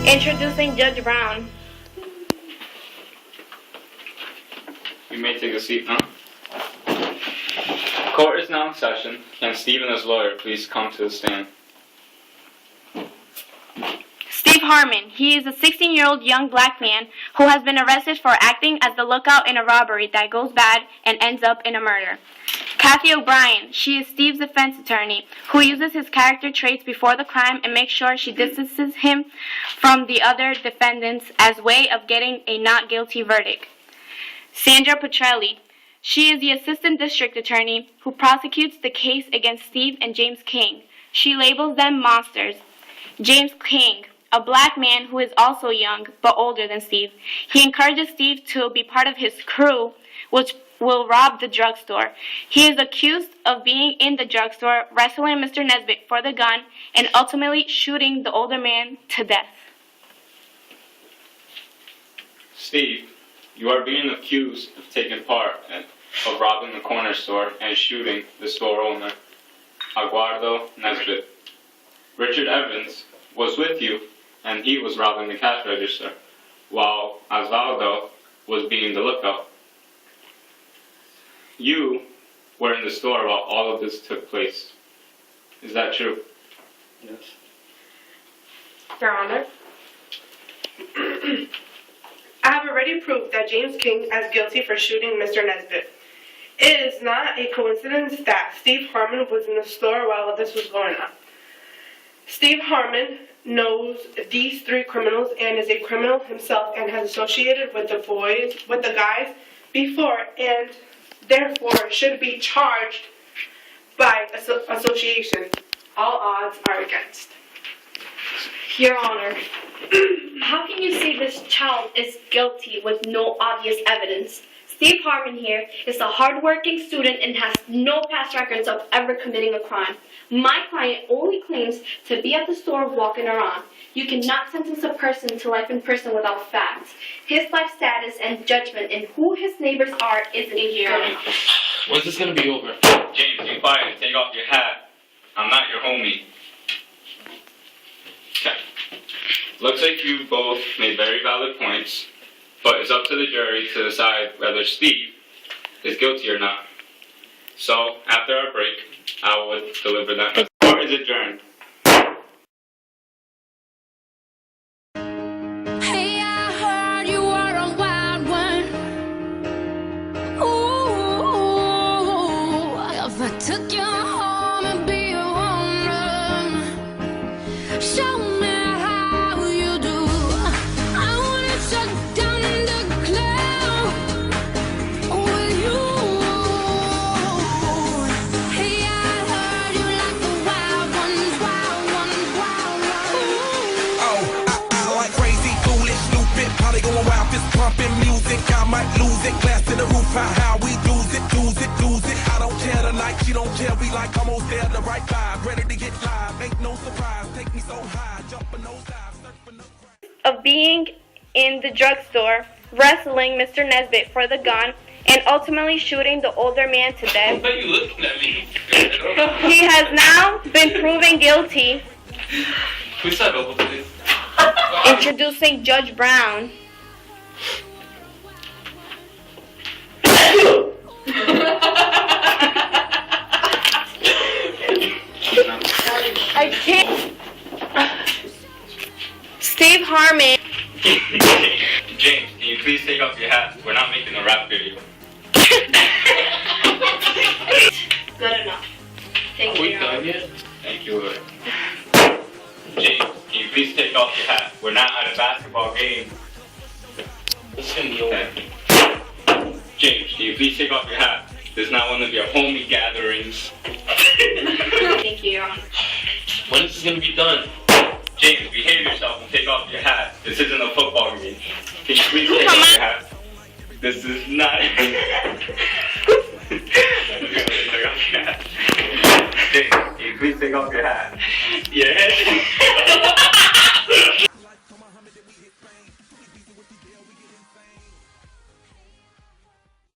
Introducing Judge Brown. You may take a seat now. Court is now in session. Can Steve and his lawyer please come to the stand? Steve Harmon. He is a 16-year-old young black man who has been arrested for acting as the lookout in a robbery that goes bad and ends up in a murder. Kathy O'Brien. She is Steve's defense attorney who uses his character traits before the crime and makes sure she distances him from the other defendants as way of getting a not guilty verdict. Sandra Petrelli. She is the assistant district attorney who prosecutes the case against Steve and James King. She labels them monsters. James King, a black man who is also young but older than Steve. He encourages Steve to be part of his crew, which will rob the drugstore. He is accused of being in the drugstore, wrestling Mr. Nesbitt for the gun, and ultimately shooting the older man to death. Steve, you are being accused of taking part of robbing the corner store and shooting the store owner, Aguardo Nesbitt. Richard Evans was with you, and he was robbing the cash register, while Osvaldo was being the lookout. You were in the store while all of this took place. Is that true? Yes. Your Honor, I have already proved that James King is guilty for shooting Mr. Nesbitt. It is not a coincidence that Steve Harmon was in the store while this was going on. Steve Harmon knows these three criminals and is a criminal himself and has associated with the guys before, and therefore should be charged by association. All odds are against. Your Honor, how can you say this child is guilty with no obvious evidence? Steve Harmon here is a hardworking student and has no past records of ever committing a crime. My client only claims to be at the store walking around. You cannot sentence a person to life in prison without facts. His life status and judgment in who his neighbors are isn't good enough. When's this gonna be over? James, you quiet. Take off your hat. I'm not your homie. Okay. Looks like you both made very valid points, but it's up to the jury to decide whether Steve is guilty or not. So, after our break, I will deliver that message. Court is adjourned. Hey, I heard you were a wild one. Ooh, if I took you home and be a woman, show me how you do. I wanna shut down the club with you. Hey, I heard you like the wild ones, wild ones, wild ones. Oh, I like crazy, foolish, stupid. How they going wild, fist pumping music. I might lose it. Glass to the roof, how we lose it, lose it, lose it. I don't care tonight, she don't care. We like almost there, the right vibe. Ready to get live, ain't no surprise. Take me so high, jumping those dives, surfing the Of being in the drugstore, wrestling Mr. Nesbitt for the gun, and ultimately shooting the older man to death. Why are you looking at me? He has now been proven guilty. Who's that over there? Introducing Judge Brown. I can't. Steve Harmon. James, can you please take off your hat? We're not making a rap video. Good enough. Thank Are we you. done yet? Thank you, Lord. James, can you please take off your hat? We're not at a basketball game. It's gonna be over. Okay. James, can you please take off your hat? This is not one of your homie gatherings. Thank you, Your Honor. When is this gonna be done? James, behave yourself and take off your hat. This isn't a football game. Can you please take off your hat? This is not. Take off your hat. James, can you please take off your hat? Your head.